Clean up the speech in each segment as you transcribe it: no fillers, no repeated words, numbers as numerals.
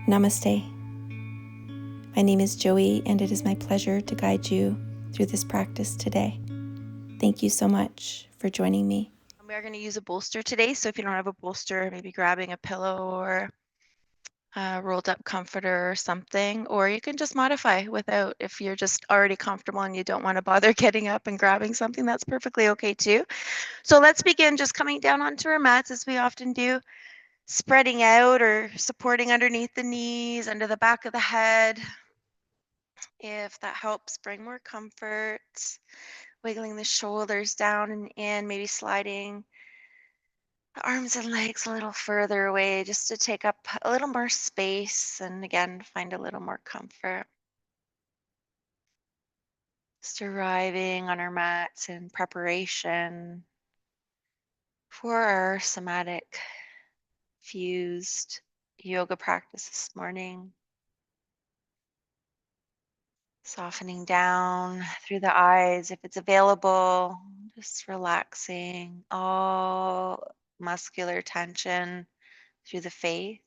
Namaste. My name is Joey, and it is my pleasure to guide you through this practice today. Thank you so much for joining me. We are going to use a bolster today, so if you don't have a bolster, maybe grabbing a pillow or a rolled up comforter or something, or you can just modify without. If you're just already comfortable and you don't want to bother getting up and grabbing something, that's perfectly okay too. So let's begin just coming down onto our mats as we often do, spreading out or supporting underneath the knees, under the back of the head. If that helps bring more comfort, wiggling the shoulders down and in, maybe sliding the arms and legs a little further away just to take up a little more space and again find a little more comfort. Just arriving on our mats in preparation for our somatic fused yoga practice this morning. Softening down through the eyes if it's available, just relaxing all muscular tension through the face.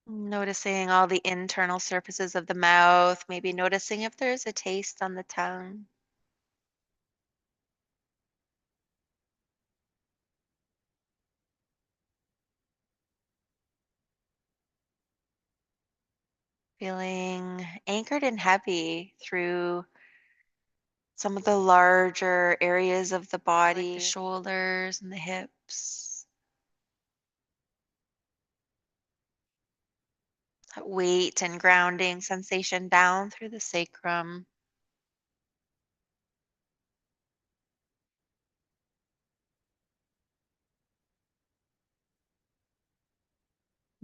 Noticing all the internal surfaces of the mouth, maybe noticing if there's a taste on the tongue. Feeling anchored and heavy through some of the larger areas of the body, like the shoulders and the hips. That weight and grounding sensation down through the sacrum.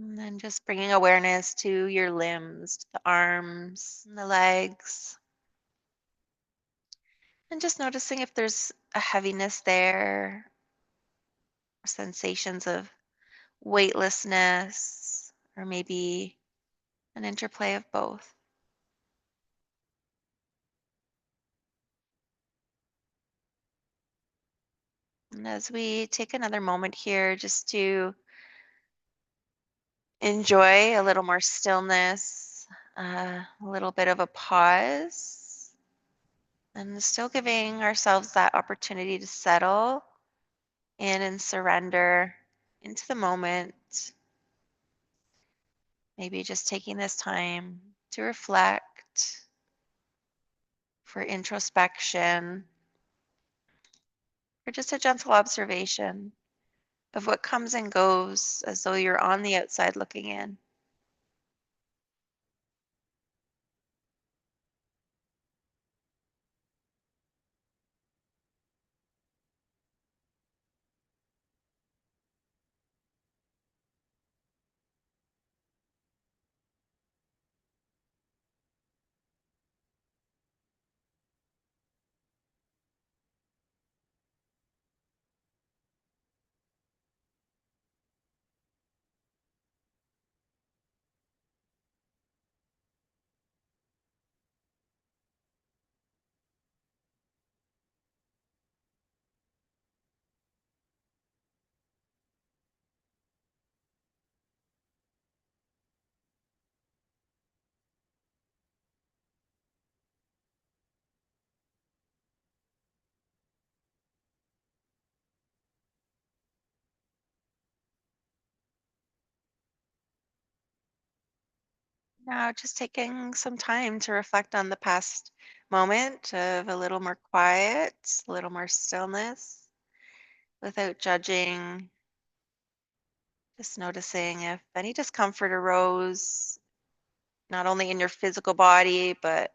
And then just bringing awareness to your limbs, to the arms and the legs. And just noticing if there's a heaviness there, or sensations of weightlessness, or maybe an interplay of both. And as we take another moment here just to enjoy a little more stillness, a little bit of a pause, and still giving ourselves that opportunity to settle in and surrender into the moment. Maybe just taking this time to reflect, for introspection, or just a gentle observation of what comes and goes as though you're on the outside looking in. Now, just taking some time to reflect on the past moment of a little more quiet, a little more stillness, without judging, just noticing if any discomfort arose, not only in your physical body, but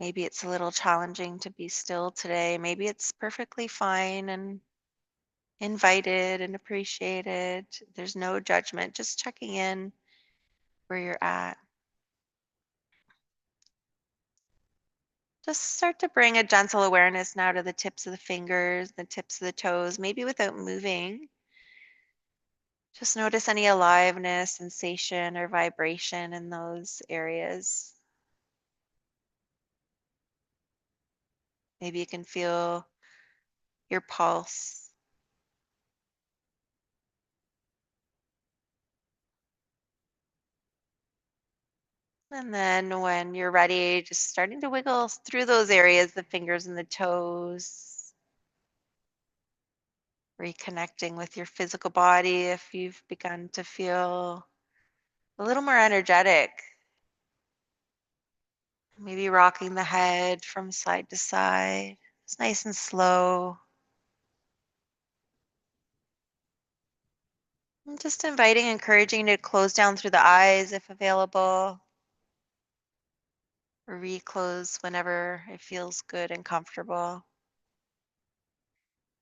maybe it's a little challenging to be still today. Maybe it's perfectly fine and invited and appreciated. There's no judgment, just checking in where you're at. Just start to bring a gentle awareness now to the tips of the fingers, the tips of the toes, maybe without moving. Just notice any aliveness, sensation, or vibration in those areas. Maybe you can feel your pulse. And then when you're ready, just starting to wiggle through those areas, the fingers and the toes, reconnecting with your physical body if you've begun to feel a little more energetic. Maybe rocking the head from side to side. It's nice and slow. And just inviting, encouraging you to close down through the eyes if available, or reclose whenever it feels good and comfortable.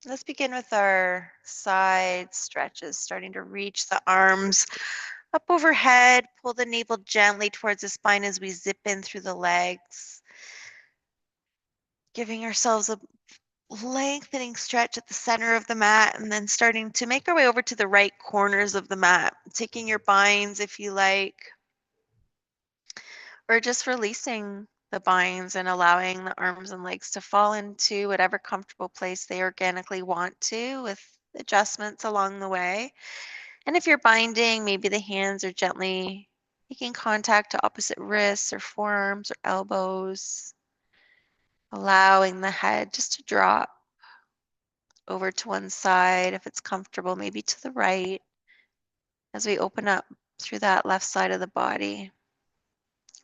Let's begin with our side stretches, starting to reach the arms up overhead. Pull the navel gently towards the spine as we zip in through the legs, giving ourselves a lengthening stretch at the center of the mat, and then starting to make our way over to the right corners of the mat, taking your binds if you like, or just releasing the binds and allowing the arms and legs to fall into whatever comfortable place they organically want to, with adjustments along the way. And if you're binding, maybe the hands are gently making contact to opposite wrists or forearms or elbows, allowing the head just to drop over to one side if it's comfortable, maybe to the right, as we open up through that left side of the body.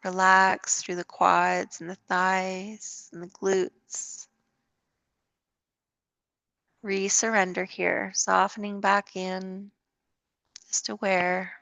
Relax through the quads and the thighs and the glutes. Re-surrender here, softening back in, just aware.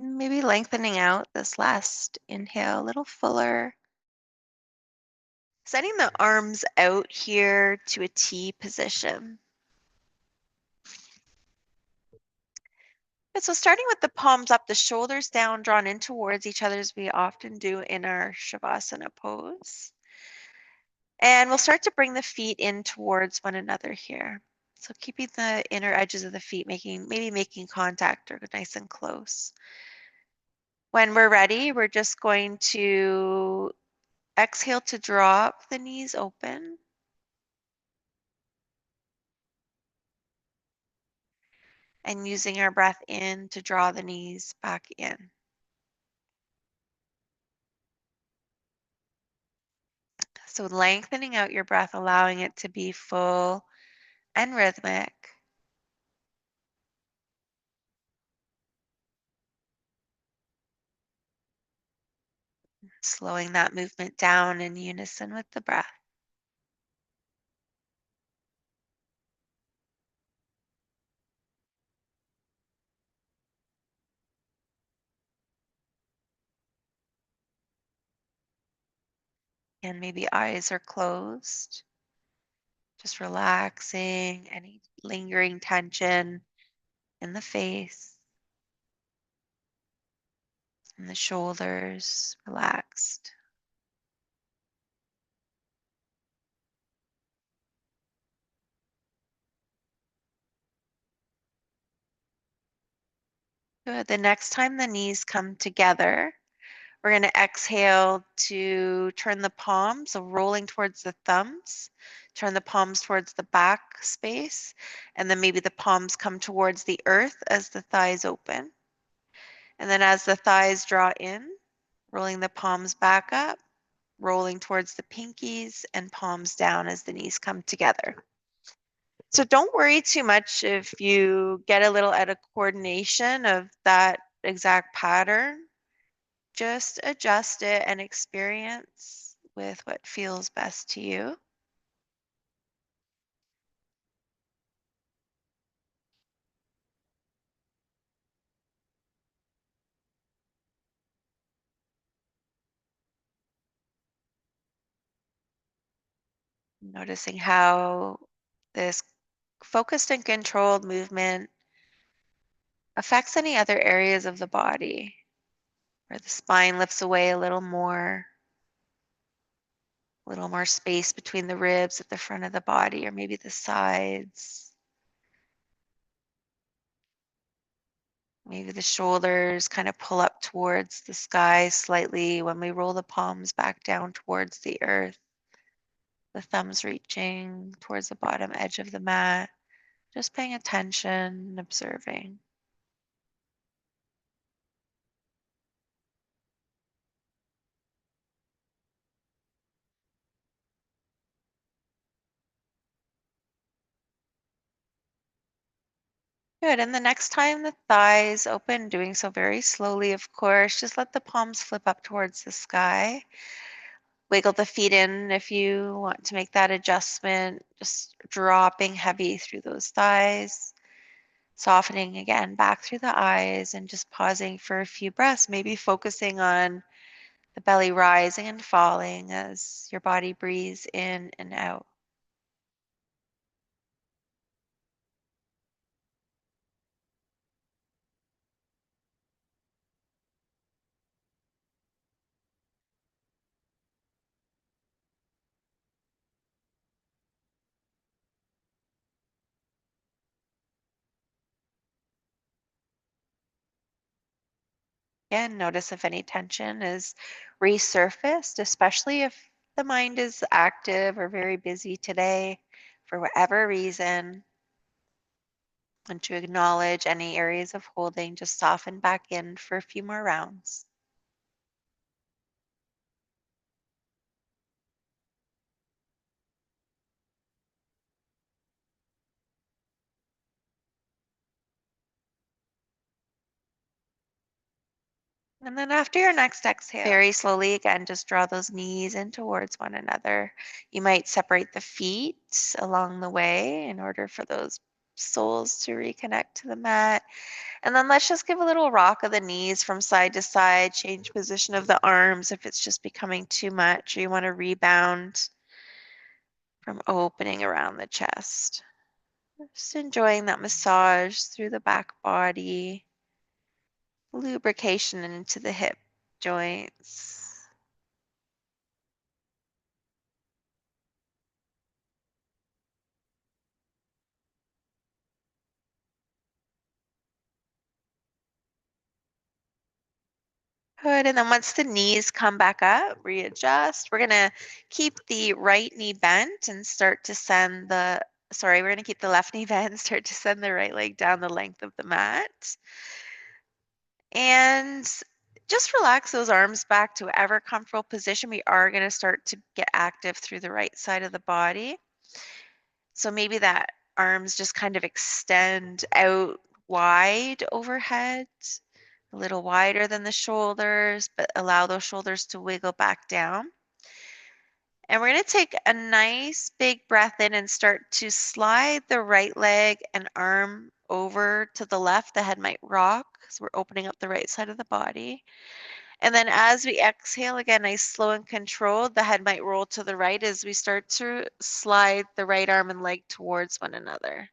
Maybe lengthening out this last inhale a little fuller. Sending the arms out here to a T position. And so starting with the palms up, the shoulders down, drawn in towards each other as we often do in our Shavasana pose. And we'll start to bring the feet in towards one another here. So keeping the inner edges of the feet maybe making contact or nice and close. When we're ready, we're just going to exhale to drop the knees open. And using our breath in to draw the knees back in. So lengthening out your breath, allowing it to be full and rhythmic. Slowing that movement down in unison with the breath. And maybe eyes are closed. Just relaxing any lingering tension in the face, in the shoulders, relaxed. Good. The next time the knees come together, we're going to exhale to turn the palms, so rolling towards the thumbs, turn the palms towards the back space, and then maybe the palms come towards the earth as the thighs open. And then as the thighs draw in, rolling the palms back up, rolling towards the pinkies and palms down as the knees come together. So don't worry too much if you get a little out of coordination of that exact pattern. Just adjust it and experience with what feels best to you. Noticing how this focused and controlled movement affects any other areas of the body, where the spine lifts away a little more space between the ribs at the front of the body, or maybe the sides. Maybe the shoulders kind of pull up towards the sky slightly when we roll the palms back down towards the earth, the thumbs reaching towards the bottom edge of the mat, just paying attention and observing. Good. And the next time the thighs open, doing so very slowly, of course, just let the palms flip up towards the sky. Wiggle the feet in if you want to make that adjustment, just dropping heavy through those thighs, softening again back through the eyes, and just pausing for a few breaths, maybe focusing on the belly rising and falling as your body breathes in and out. Again, notice if any tension is resurfaced, especially if the mind is active or very busy today for whatever reason. And to acknowledge any areas of holding, just soften back in for a few more rounds. And then after your next exhale, very slowly again, just draw those knees in towards one another. You might separate the feet along the way in order for those soles to reconnect to the mat. And then let's just give a little rock of the knees from side to side, change position of the arms if it's just becoming too much or you want to rebound from opening around the chest. Just enjoying that massage through the back body, lubrication into the hip joints. Good. And then once the knees come back up, readjust. We're going to keep the right knee bent and start to send we're going to keep the left knee bent and start to send the right leg down the length of the mat. And just relax those arms back to whatever comfortable position. We are going to start to get active through the right side of the body. So maybe that arms just kind of extend out wide overhead, a little wider than the shoulders, but allow those shoulders to wiggle back down. And we're going to take a nice big breath in and start to slide the right leg and arm over to the left. The head might rock. So we're opening up the right side of the body. And then as we exhale, again, nice, slow and controlled, the head might roll to the right as we start to slide the right arm and leg towards one another.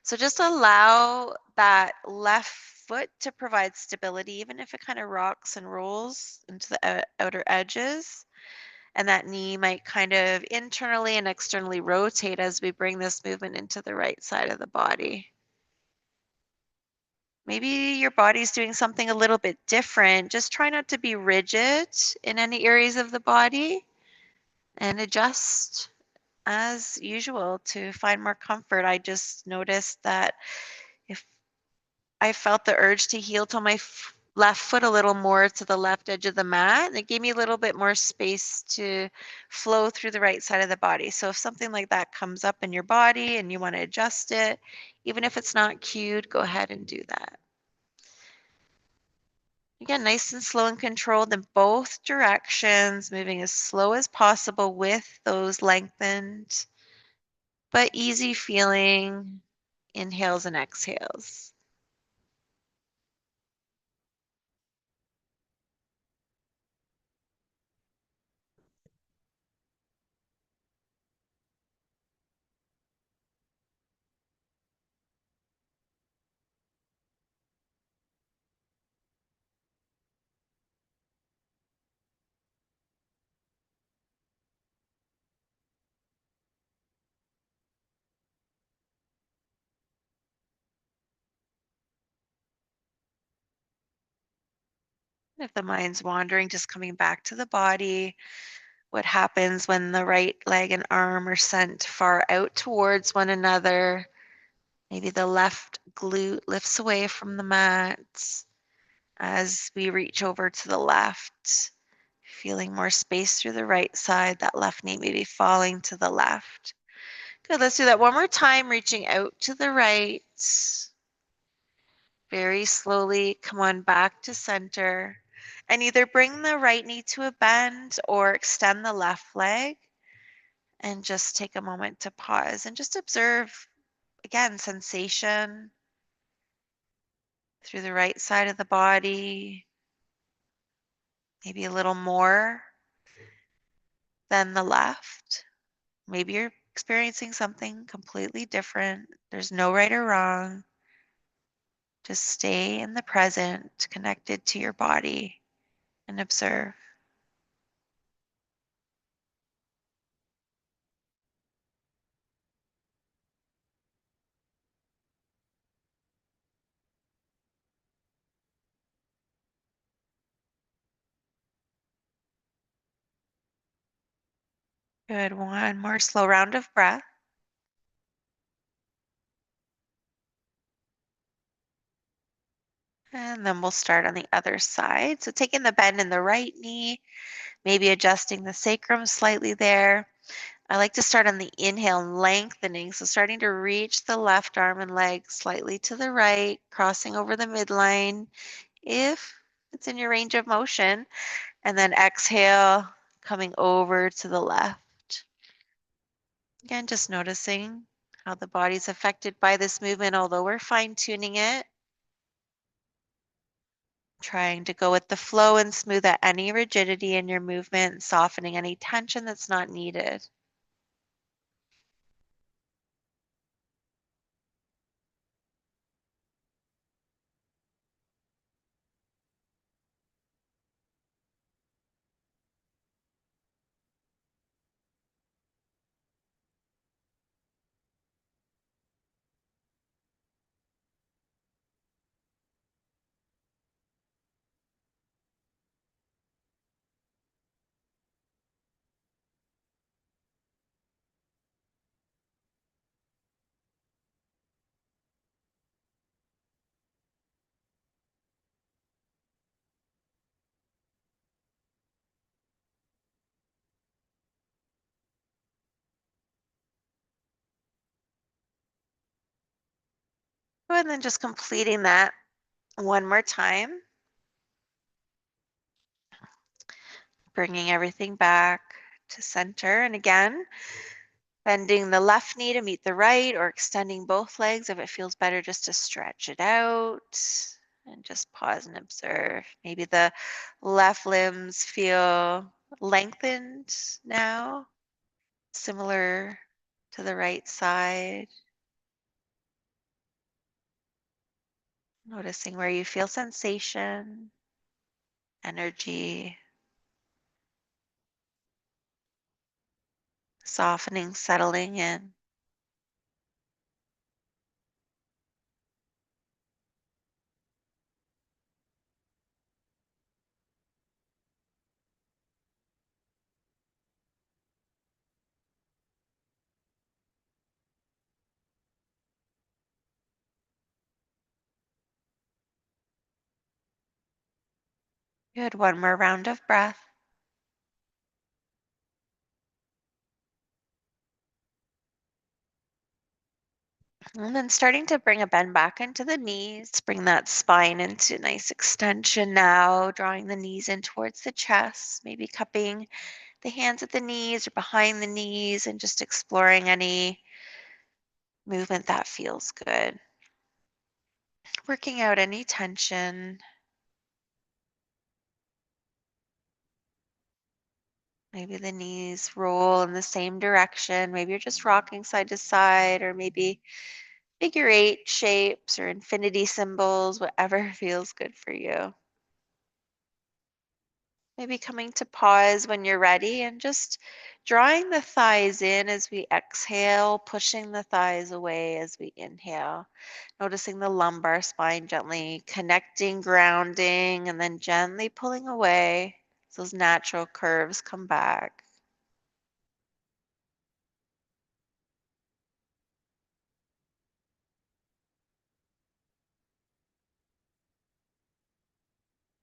So just allow that left foot to provide stability, even if it kind of rocks and rolls into the outer edges. And that knee might kind of internally and externally rotate as we bring this movement into the right side of the body. Maybe your body's doing something a little bit different. Just try not to be rigid in any areas of the body and adjust as usual to find more comfort. I just noticed that if I felt the urge to heel to my left foot a little more to the left edge of the mat, and it gave me a little bit more space to flow through the right side of the body. So if something like that comes up in your body and you want to adjust it, even if it's not cued, go ahead and do that. Again, nice and slow and controlled in both directions, moving as slow as possible with those lengthened but easy feeling inhales and exhales. If the mind's wandering, just coming back to the body. What happens when the right leg and arm are sent far out towards one another? Maybe the left glute lifts away from the mat as we reach over to the left, feeling more space through the right side, that left knee maybe falling to the left. Good, let's do that one more time, reaching out to the right. Very slowly come on back to center and either bring the right knee to a bend or extend the left leg and just take a moment to pause and just observe, again, sensation through the right side of the body, maybe a little more than the left. Maybe you're experiencing something completely different. There's no right or wrong. Just stay in the present, connected to your body, and observe. Good. One more slow round of breath. And then we'll start on the other side. So taking the bend in the right knee, maybe adjusting the sacrum slightly there. I like to start on the inhale, lengthening. So starting to reach the left arm and leg slightly to the right, crossing over the midline if it's in your range of motion. And then exhale, coming over to the left. Again, just noticing how the body's affected by this movement, although we're fine-tuning it. Trying to go with the flow and smooth out any rigidity in your movement, softening any tension that's not needed. And then just completing that one more time, bringing everything back to center. And again, bending the left knee to meet the right or extending both legs if it feels better just to stretch it out. And just pause and observe. Maybe the left limbs feel lengthened now, similar to the right side. Noticing where you feel sensation, energy, softening, settling in. Good. One more round of breath. And then starting to bring a bend back into the knees. Bring that spine into nice extension now, drawing the knees in towards the chest, maybe cupping the hands at the knees or behind the knees and just exploring any movement that feels good. Working out any tension. Maybe the knees roll in the same direction. Maybe you're just rocking side to side, or maybe figure eight shapes or infinity symbols, whatever feels good for you. Maybe coming to pause when you're ready and just drawing the thighs in as we exhale, pushing the thighs away as we inhale. Noticing the lumbar spine gently connecting, grounding, and then gently pulling away. So those natural curves come back.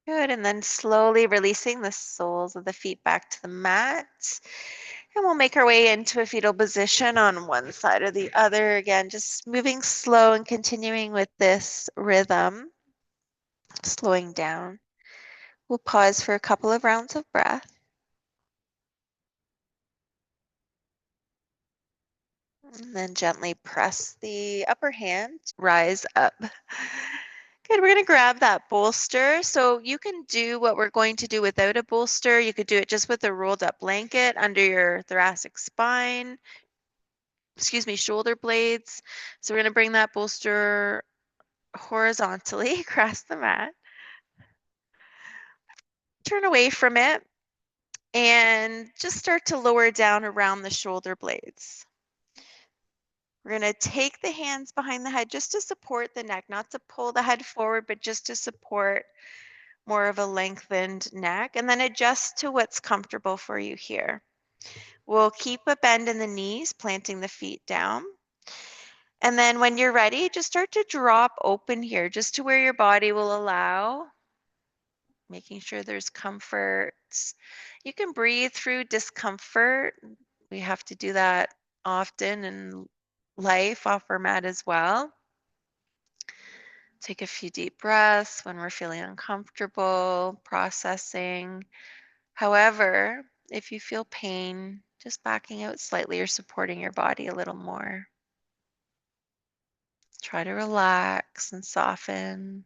Good. And then slowly releasing the soles of the feet back to the mat. And we'll make our way into a fetal position on one side or the other. Again, just moving slow and continuing with this rhythm, slowing down. We'll pause for a couple of rounds of breath. And then gently press the upper hand, rise up. Good, we're gonna grab that bolster. So you can do what we're going to do without a bolster. You could do it just with a rolled up blanket under your thoracic spine, shoulder blades. So we're gonna bring that bolster horizontally across the mat. Turn away from it and just start to lower down around the shoulder blades. We're going to take the hands behind the head just to support the neck, not to pull the head forward, but just to support more of a lengthened neck, and then adjust to what's comfortable for you here. We'll keep a bend in the knees, planting the feet down. And then when you're ready, just start to drop open here, just to where your body will allow, making sure there's comfort. You can breathe through discomfort. We have to do that often in life off our mat as well. Take a few deep breaths when we're feeling uncomfortable, processing. However, if you feel pain, just backing out slightly or supporting your body a little more. Try to relax and soften,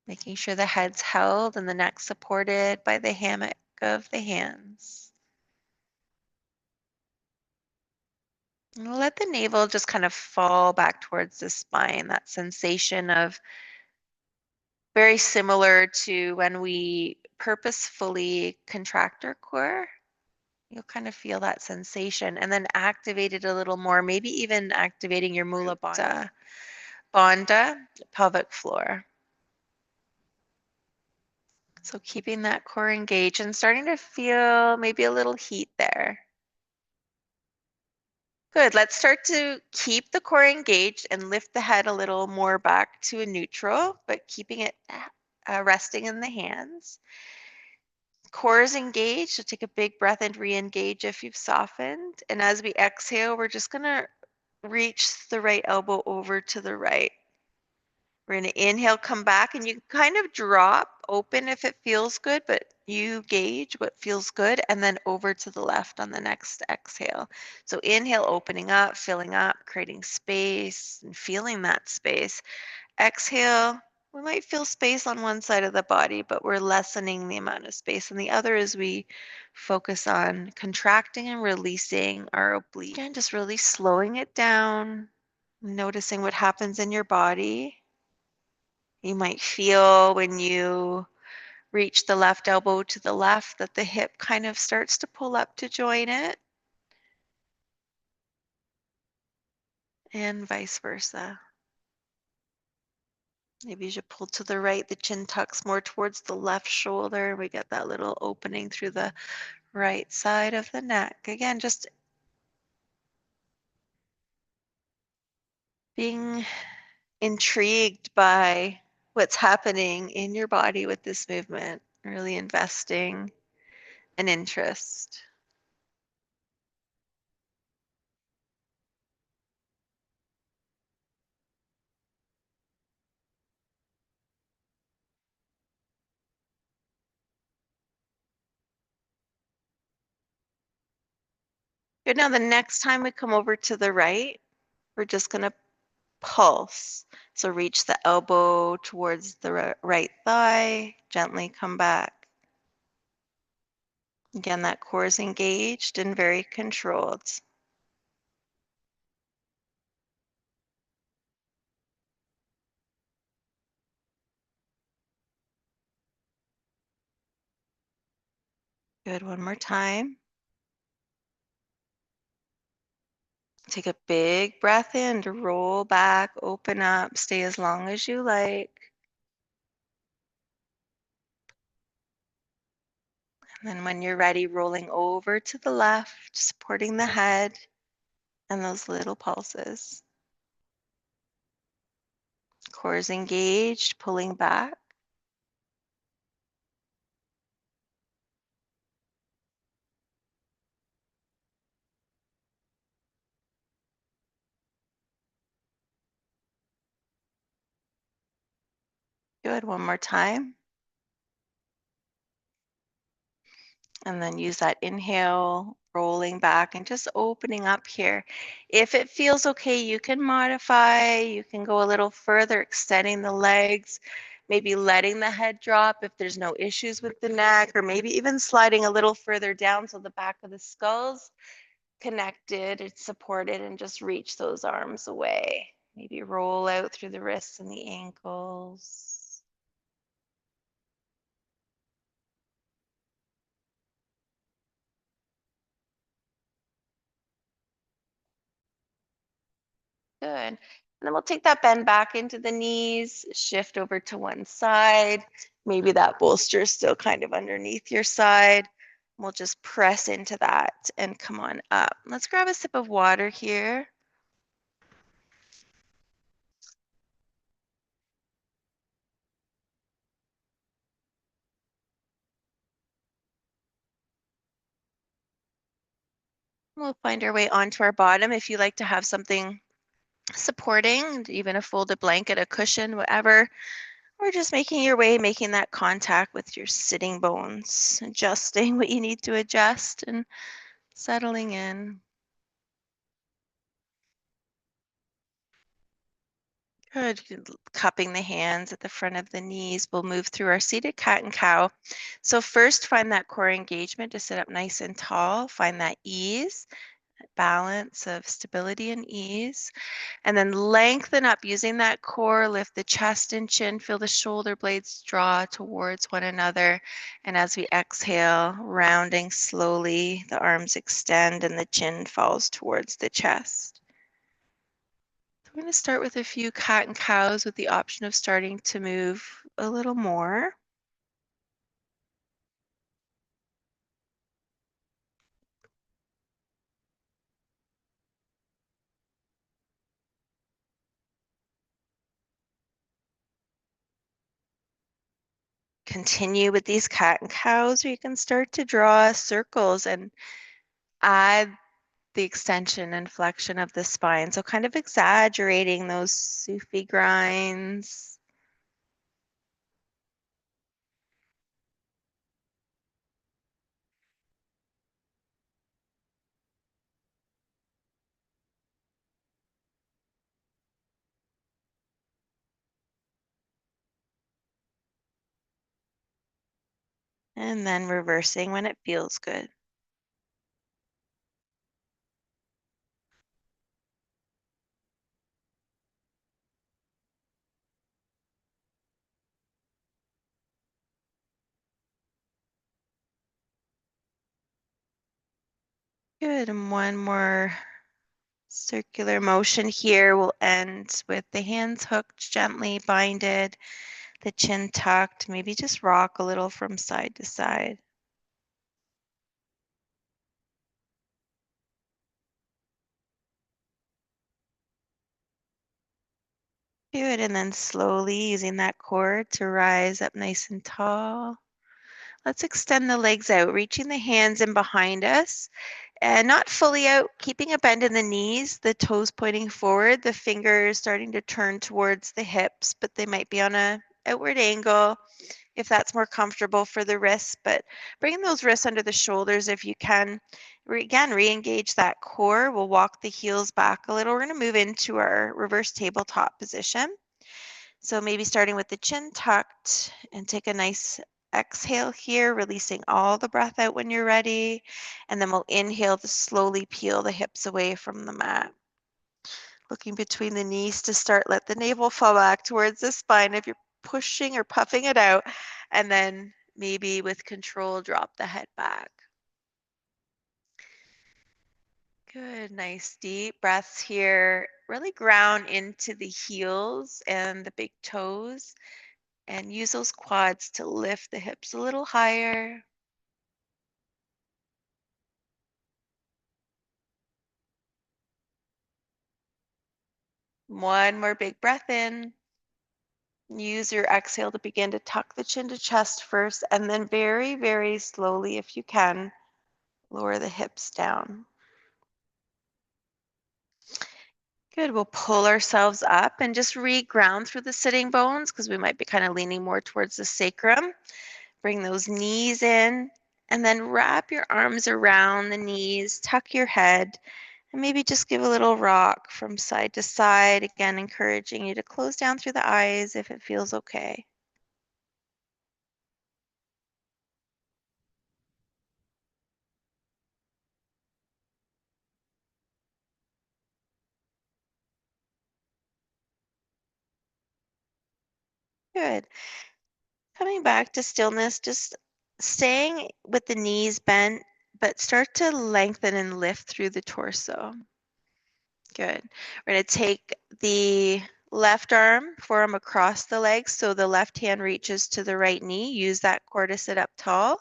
making sure the head's held and the neck supported by the hammock of the hands. And let the navel just kind of fall back towards the spine, that sensation of very similar to when we purposefully contract our core. You'll kind of feel that sensation and then activate it a little more, maybe even activating your mula bandha, pelvic floor. So keeping that core engaged and starting to feel maybe a little heat there. Good. Let's start to keep the core engaged and lift the head a little more back to a neutral, but keeping it resting in the hands. Core is engaged, so take a big breath and re-engage if you've softened. And as we exhale, we're just gonna reach the right elbow over to the right. We're gonna inhale, come back, and you kind of drop open if it feels good, but you gauge what feels good, and then over to the left on the next exhale. So inhale, opening up, filling up, creating space, and feeling that space. Exhale, we might feel space on one side of the body, but we're lessening the amount of space. And the other is we focus on contracting and releasing our oblique. Again, just really slowing it down, noticing what happens in your body. You might feel when you reach the left elbow to the left that the hip kind of starts to pull up to join it, and vice versa. Maybe as you pull to the right, the chin tucks more towards the left shoulder. We get that little opening through the right side of the neck. Again, just being intrigued by what's happening in your body with this movement, really investing an interest. Good. Now, the next time we come over to the right, we're just going to pulse. So reach the elbow towards the right thigh, gently come back. Again, that core is engaged and very controlled. Good, one more time. Take a big breath in to roll back, open up, stay as long as you like. And then when you're ready, rolling over to the left, supporting the head and those little pulses. Core is engaged, pulling back. Good, one more time. And then use that inhale, rolling back and just opening up here. If it feels okay, you can modify. You can go a little further, extending the legs, maybe letting the head drop if there's no issues with the neck, or maybe even sliding a little further down so the back of the skull's connected, it's supported, and just reach those arms away. Maybe roll out through the wrists and the ankles. Good. And then we'll take that bend back into the knees, shift over to one side. Maybe that bolster is still kind of underneath your side. We'll just press into that and come on up. Let's grab a sip of water here. We'll find our way onto our bottom. If you like to have something supporting, even a folded blanket, a cushion, whatever, or just making your way, making that contact with your sitting bones, adjusting what you need to adjust and settling in. Good. Cupping the hands at the front of the knees. We'll move through our seated cat and cow. So first, find that core engagement to sit up nice and tall. Find that ease, that balance of stability and ease. And then lengthen up using that core. Lift the chest and chin. Feel the shoulder blades draw towards one another. And as we exhale, rounding slowly, the arms extend and the chin falls towards the chest. I'm going to start with a few cat and cows with the option of starting to move a little more. Continue with these cat and cows, or you can start to draw circles and add the extension and flexion of the spine. So kind of exaggerating those Sufi grinds. And then reversing when it feels good. Good, and one more circular motion here. We'll end with the hands hooked, gently binded, the chin tucked, maybe just rock a little from side to side. Good, and then slowly using that core to rise up nice and tall. Let's extend the legs out, reaching the hands in behind us and not fully out, keeping a bend in the knees, the toes pointing forward, the fingers starting to turn towards the hips, but they might be on a outward angle if that's more comfortable for the wrists, but bringing those wrists under the shoulders if you can. Again, re-engage that core. We'll walk the heels back a little. We're going to move into our reverse tabletop position. So maybe starting with the chin tucked and take a nice exhale here, releasing all the breath out when you're ready. And then we'll inhale to slowly peel the hips away from the mat. Looking between the knees to start, let the navel fall back towards the spine if you're pushing or puffing it out. And then maybe with control, drop the head back. Good, nice deep breaths here. Really ground into the heels and the big toes and use those quads to lift the hips a little higher. One more big breath in. Use your exhale to begin to tuck the chin to chest first, and then very, very slowly, if you can, lower the hips down. Good. We'll pull ourselves up and just re-ground through the sitting bones because we might be kind of leaning more towards the sacrum. Bring those knees in and then wrap your arms around the knees, tuck your head, and maybe just give a little rock from side to side. Again, encouraging you to close down through the eyes if it feels okay. Good. Coming back to stillness, just staying with the knees bent, but start to lengthen and lift through the torso. Good. We're going to take the left forearm across the legs, so the left hand reaches to the right knee. Use that core to sit up tall.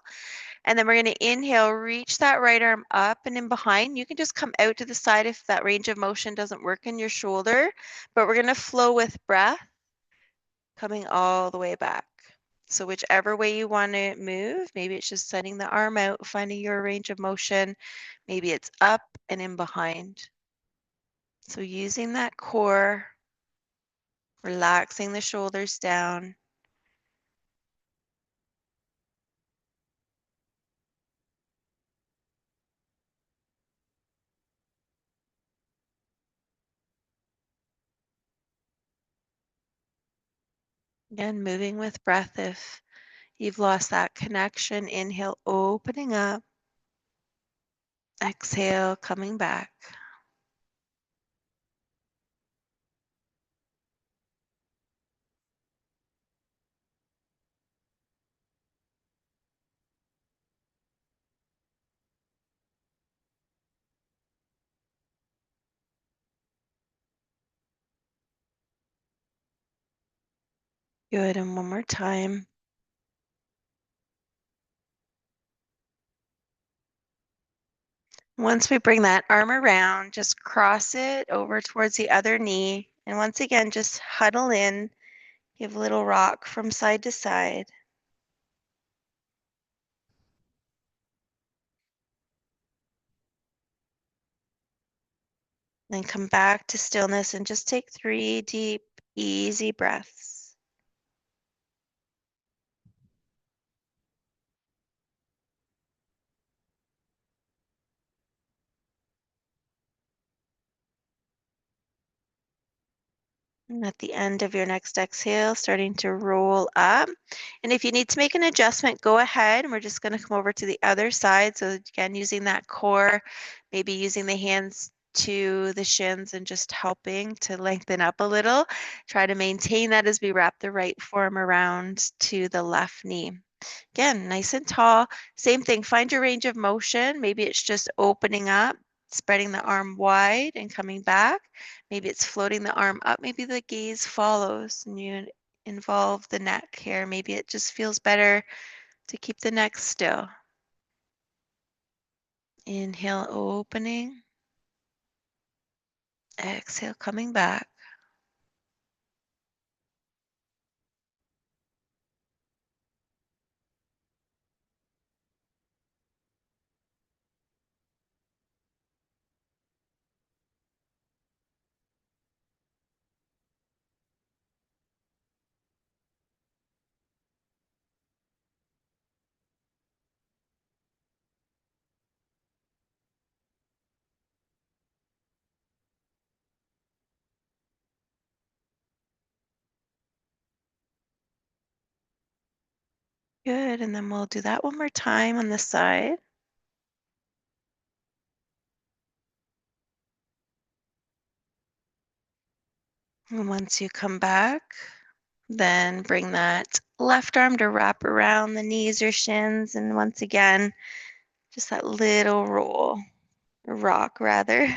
And then we're going to inhale, reach that right arm up and in behind. You can just come out to the side if that range of motion doesn't work in your shoulder, but we're going to flow with breath, coming all the way back. So whichever way you want to move, maybe it's just setting the arm out, finding your range of motion. Maybe it's up and in behind. So using that core, relaxing the shoulders down. Again, moving with breath if you've lost that connection. Inhale, opening up. Exhale, coming back. Good, and one more time. Once we bring that arm around, just cross it over towards the other knee. And once again, just huddle in, give a little rock from side to side. Then come back to stillness and just take 3 deep, easy breaths. And at the end of your next exhale, starting to roll up. And if you need to make an adjustment, go ahead. And we're just going to come over to the other side. So again, using that core, maybe using the hands to the shins and just helping to lengthen up a little. Try to maintain that as we wrap the right forearm around to the left knee. Again, nice and tall. Same thing, find your range of motion. Maybe it's just opening up, spreading the arm wide and coming back. Maybe it's floating the arm up. Maybe the gaze follows and you involve the neck here. Maybe it just feels better to keep the neck still. Inhale, opening. Exhale, coming back. Good, and then we'll do that one more time on the side. And once you come back, then bring that left arm to wrap around the knees or shins. And once again, just that little roll. rock rather.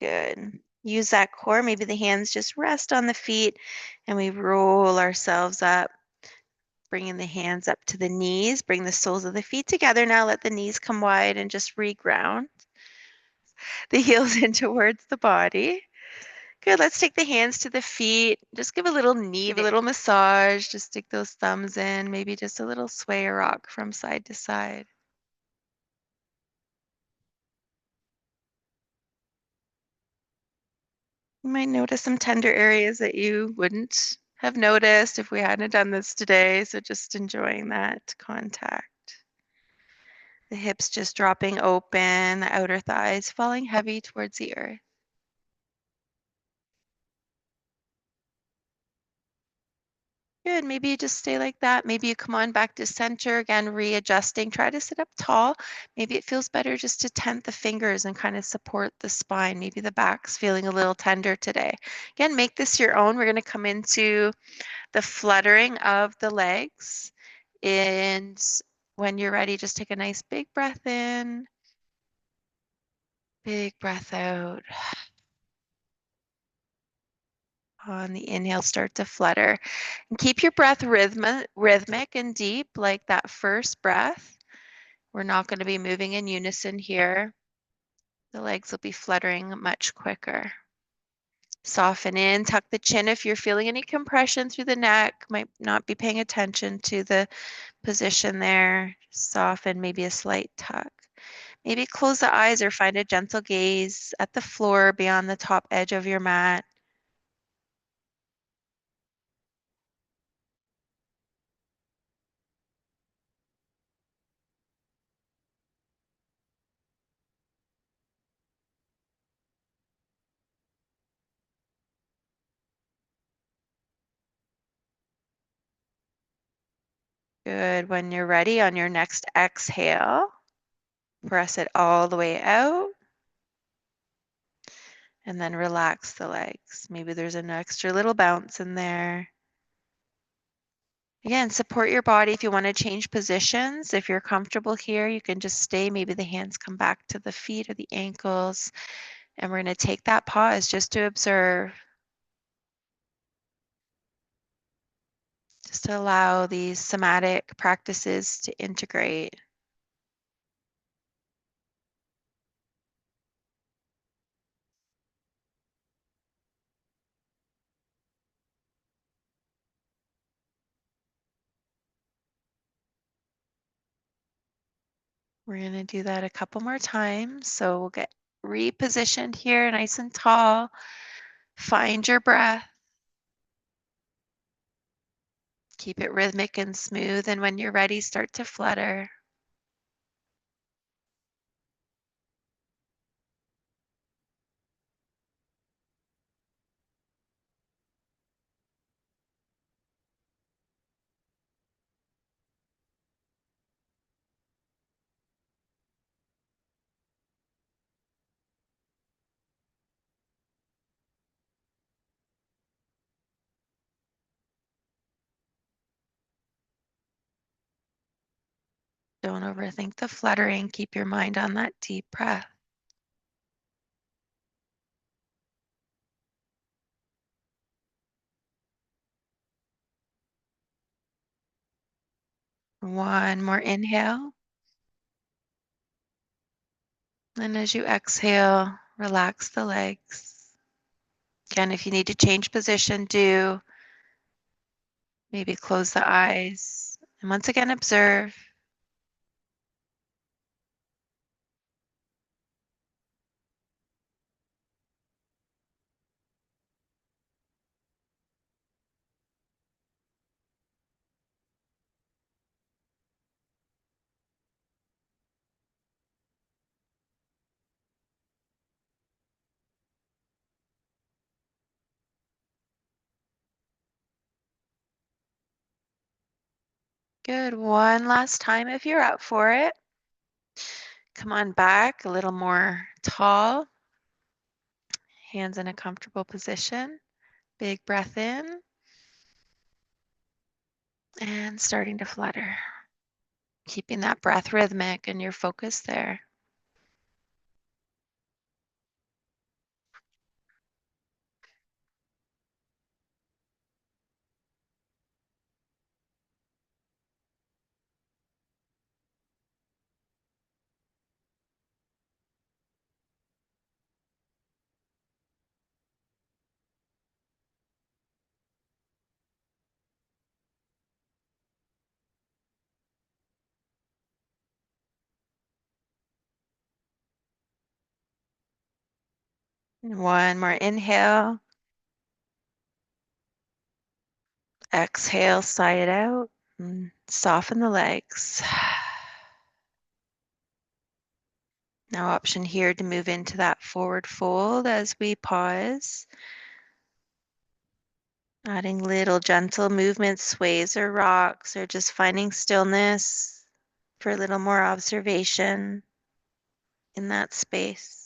Good. Use that core. Maybe the hands just rest on the feet and we roll ourselves up, bringing the hands up to the knees. Bring the soles of the feet together now. Let the knees come wide and just reground the heels in towards the body. Good. Let's take the hands to the feet. Just give a little kneading, give a little massage. Just stick those thumbs in. Maybe just a little sway or rock from side to side. You might notice some tender areas that you wouldn't have noticed if we hadn't done this today. So just enjoying that contact. The hips just dropping open, the outer thighs falling heavy towards the earth. Good. Maybe you just stay like that. Maybe you come on back to center again, readjusting. Try to sit up tall. Maybe it feels better just to tent the fingers and kind of support the spine. Maybe the back's feeling a little tender today. Again, make this your own. We're going to come into the fluttering of the legs. And when you're ready, just take a nice big breath in, big breath out. On the inhale, start to flutter. And keep your breath rhythmic and deep like that first breath. We're not going to be moving in unison here. The legs will be fluttering much quicker. Soften in, tuck the chin if you're feeling any compression through the neck. Might not be paying attention to the position there. Soften, maybe a slight tuck. Maybe close the eyes or find a gentle gaze at the floor beyond the top edge of your mat. Good. When you're ready, on your next exhale, press it all the way out and then relax the legs. Maybe there's an extra little bounce in there. Again, support your body if you want to change positions. If you're comfortable here, you can just stay. Maybe the hands come back to the feet or the ankles. And we're going to take that pause just to observe, just to allow these somatic practices to integrate. We're going to do that a couple more times. So we'll get repositioned here, nice and tall. Find your breath. Keep it rhythmic and smooth. And when you're ready, start to flutter. Don't overthink the fluttering. Keep your mind on that deep breath. One more inhale. And as you exhale, relax the legs. Again, if you need to change position, do. Maybe close the eyes. And once again, observe. Good. One last time if you're up for it. Come on back a little more tall. Hands in a comfortable position. Big breath in. And starting to flutter. Keeping that breath rhythmic and your focus there. One more inhale. Exhale, sigh it out. And soften the legs. Now option here to move into that forward fold as we pause. Adding little gentle movements, sways or rocks, or just finding stillness for a little more observation in that space.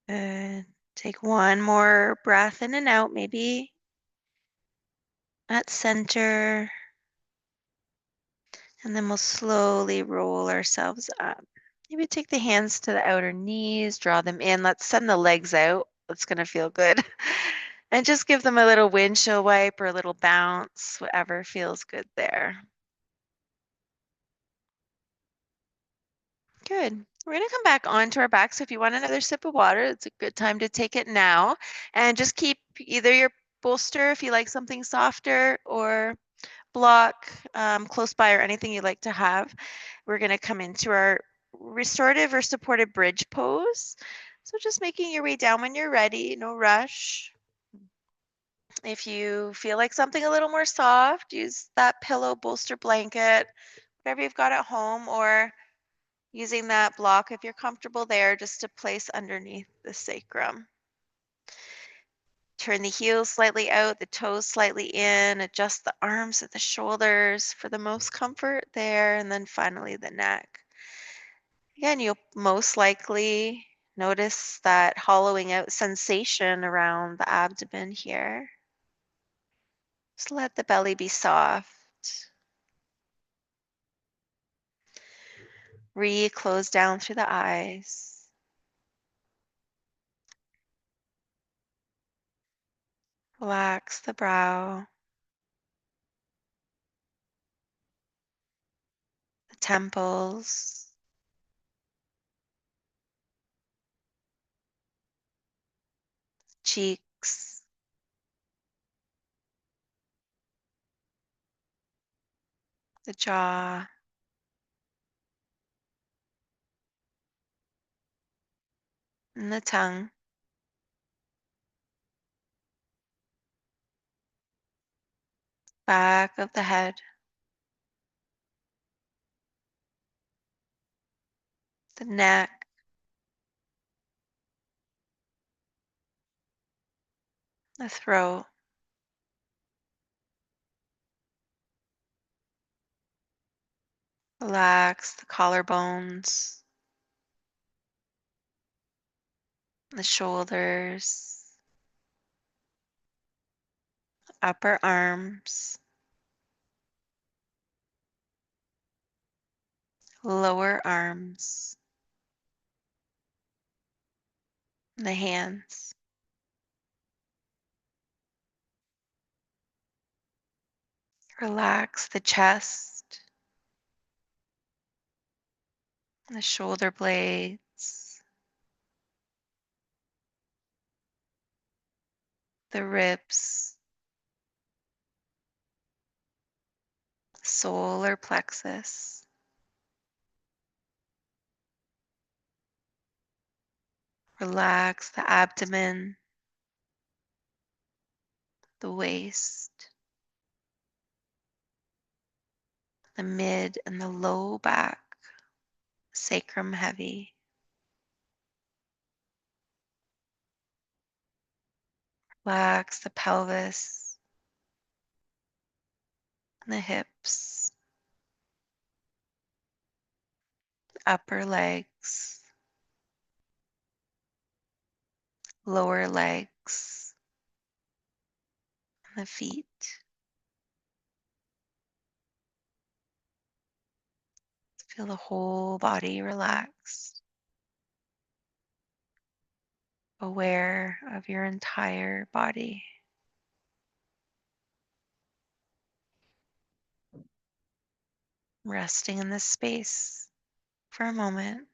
Good. Take one more breath in and out, maybe at center. And then we'll slowly roll ourselves up. Maybe take the hands to the outer knees, draw them in. Let's send the legs out. That's going to feel good. And just give them a little windshield wipe or a little bounce, whatever feels good there. Good. We're going to come back onto our back. So if you want another sip of water, it's a good time to take it now. And just keep either your bolster if you like something softer or block close by or anything you like to have. We're going to come into our restorative or supported bridge pose. So just making your way down when you're ready, no rush. If you feel like something a little more soft, use that pillow, bolster, blanket, whatever you've got at home, or using that block if you're comfortable there just to place underneath the sacrum. Turn the heels slightly out, the toes slightly in, adjust the arms at the shoulders for the most comfort there, and then finally the neck. Again, you'll most likely notice that hollowing out sensation around the abdomen here. Just let the belly be soft. Close down through the eyes. Relax the brow, the temples, cheeks, the jaw, and the tongue. Back of the head, the neck, the throat, relax the collarbones, the shoulders, upper arms, lower arms, the hands. Relax the chest, the shoulder blades, the ribs, solar plexus. Relax the abdomen, the waist, the mid and the low back, sacrum heavy. Relax the pelvis and the hips, upper legs, lower legs, and the feet. Feel the whole body relax, aware of your entire body. Resting in this space for a moment.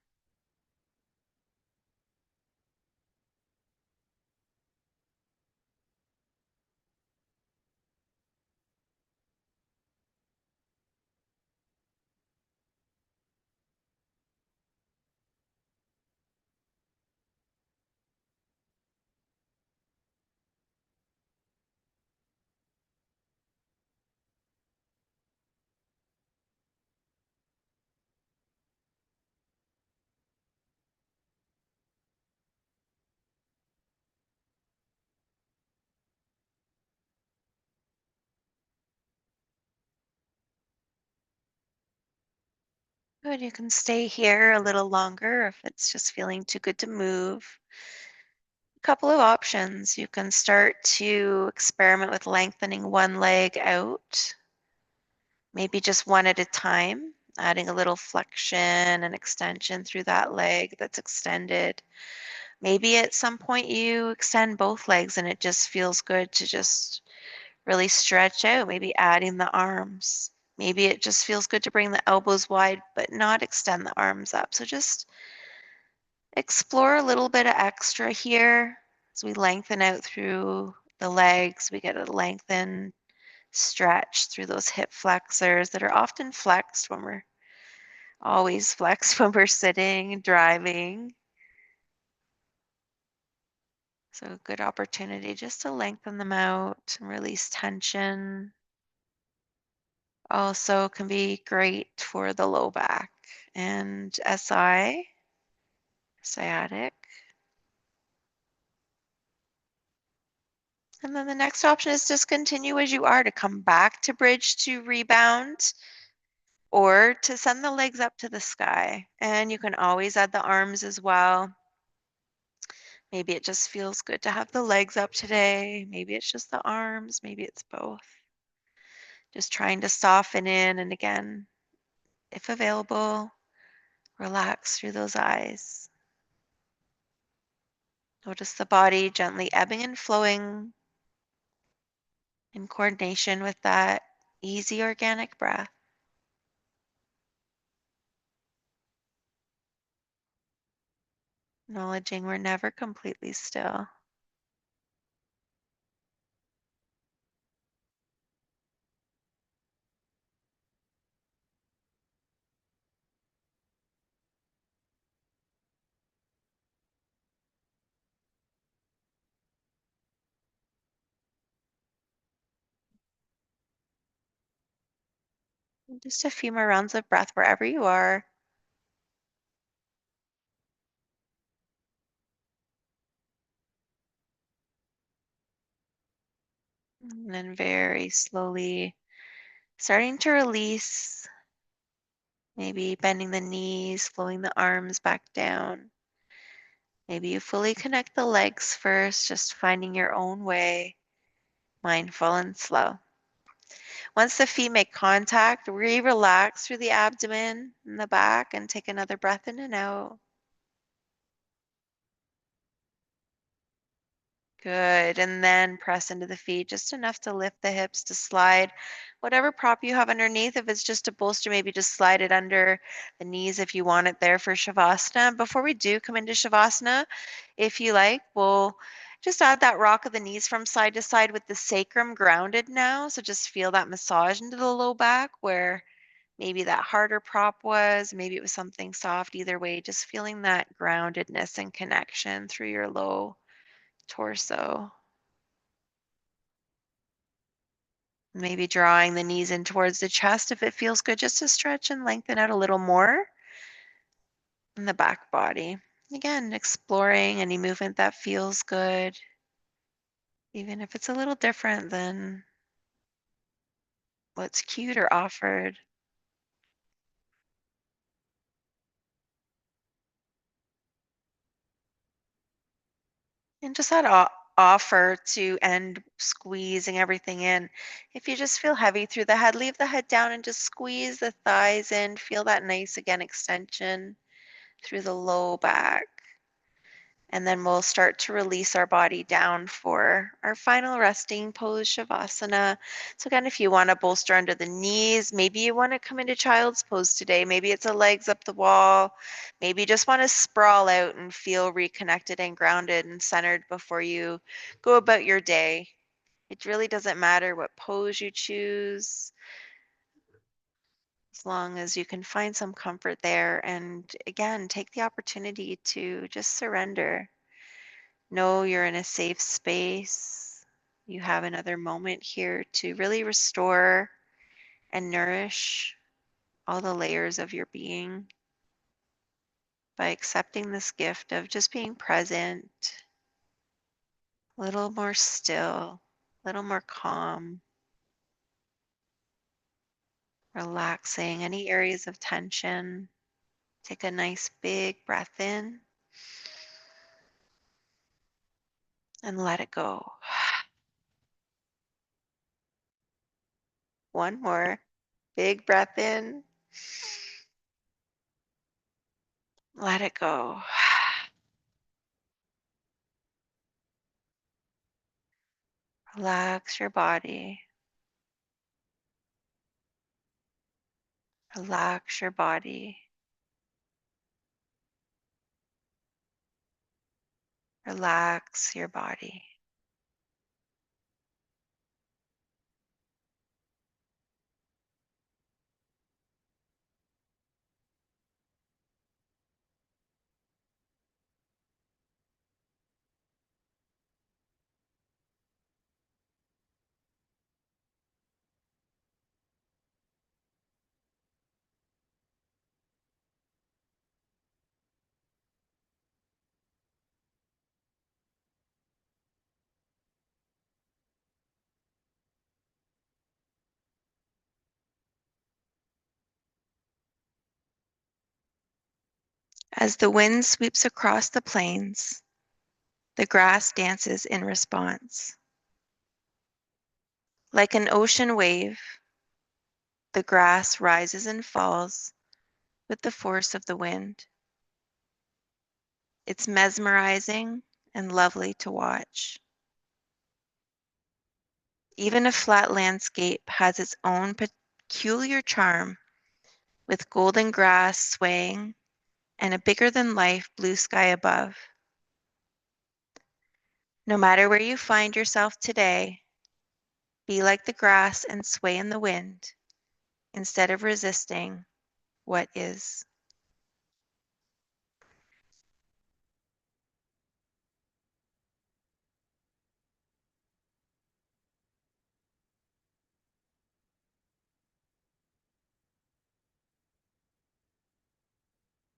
Good, you can stay here a little longer if it's just feeling too good to move. A couple of options. You can start to experiment with lengthening one leg out, maybe just one at a time, adding a little flexion and extension through that leg that's extended. Maybe at some point you extend both legs and it just feels good to just really stretch out, maybe adding the arms. Maybe it just feels good to bring the elbows wide but not extend the arms up. So just explore a little bit of extra here as we lengthen out through the legs. We get a lengthened stretch through those hip flexors that are often flexed when we're always flexed when we're sitting, driving. So a good opportunity just to lengthen them out and release tension. Also can be great for the low back and sciatic. And then the next option is just continue as you are to come back to bridge to rebound or to send the legs up to the sky. And you can always add the arms as well. Maybe it just feels good to have the legs up today. Maybe it's just the arms. Maybe it's both. Just trying to soften in. And again, if available, relax through those eyes. Notice the body gently ebbing and flowing in coordination with that easy organic breath. Acknowledging we're never completely still. And just a few more rounds of breath wherever you are. And then very slowly starting to release, maybe bending the knees, flowing the arms back down. Maybe you fully connect the legs first, just finding your own way, mindful and slow. Once the feet make contact, relax through the abdomen and the back and take another breath in and out. Good. And then press into the feet just enough to lift the hips to slide whatever prop you have underneath. If it's just a bolster, maybe just slide it under the knees if you want it there for Shavasana. Before we do come into Shavasana, if you like, we'll just add that rock of the knees from side to side with the sacrum grounded now. So just feel that massage into the low back where maybe that harder prop was, maybe it was something soft. Either way, just feeling that groundedness and connection through your low torso. Maybe drawing the knees in towards the chest if it feels good, just to stretch and lengthen out a little more in the back body. Again, exploring any movement that feels good. even if it's a little different than what's cute or offered. And just that offer to end squeezing everything in. If you just feel heavy through the head, leave the head down and just squeeze the thighs in. Feel that nice, again, extension through the low back. And then we'll start to release our body down for our final resting pose, Shavasana. So again, if you want to bolster under the knees, maybe you want to come into child's pose today. Maybe it's a legs up the wall. Maybe you just want to sprawl out and feel reconnected and grounded and centered before you go about your day. It really doesn't matter what pose you choose, as long as you can find some comfort there. And again, take the opportunity to just surrender. Know you're in a safe space. You have another moment here to really restore and nourish all the layers of your being by accepting this gift of just being present, a little more still, a little more calm, relaxing any areas of tension. Take a nice big breath in and let it go. One more big breath in, let it go. Relax your body. Relax your body. Relax your body. As the wind sweeps across the plains, the grass dances in response. Like an ocean wave, the grass rises and falls with the force of the wind. It's mesmerizing and lovely to watch. Even a flat landscape has its own peculiar charm, with golden grass swaying and a bigger than life blue sky above. No matter where you find yourself today, be like the grass and sway in the wind instead of resisting what is.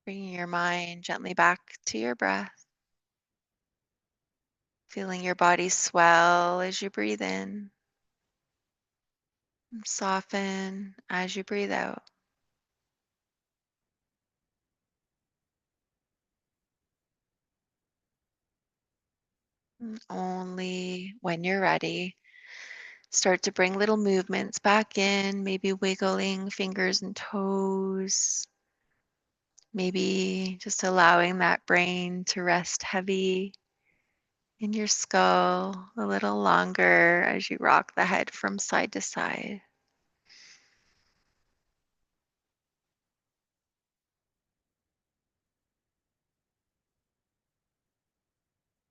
Bringing your mind gently back to your breath, feeling your body swell as you breathe in, and soften as you breathe out. And only when you're ready, start to bring little movements back in, maybe wiggling fingers and toes, maybe just allowing that brain to rest heavy in your skull a little longer as you rock the head from side to side.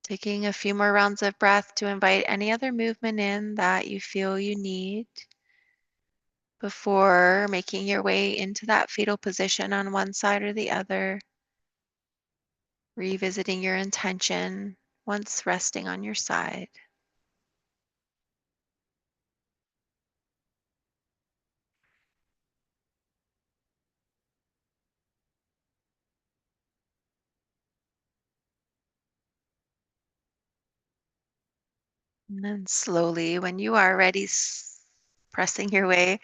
Taking a few more rounds of breath to invite any other movement in that you feel you need before making your way into that fetal position on one side or the other, revisiting your intention once resting on your side. And then slowly, when you are ready, pressing your way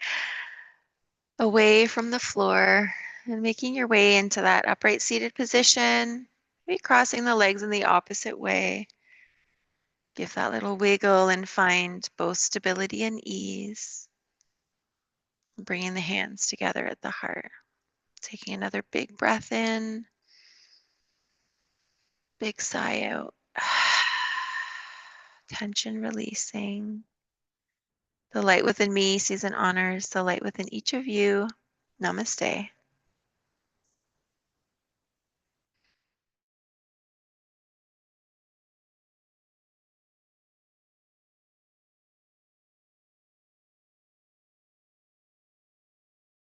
away from the floor and making your way into that upright seated position, maybe crossing the legs in the opposite way. Give that little wiggle and find both stability and ease. Bringing the hands together at the heart. Taking another big breath in, big sigh out. Tension releasing. The light within me sees and honors the light within each of you. Namaste.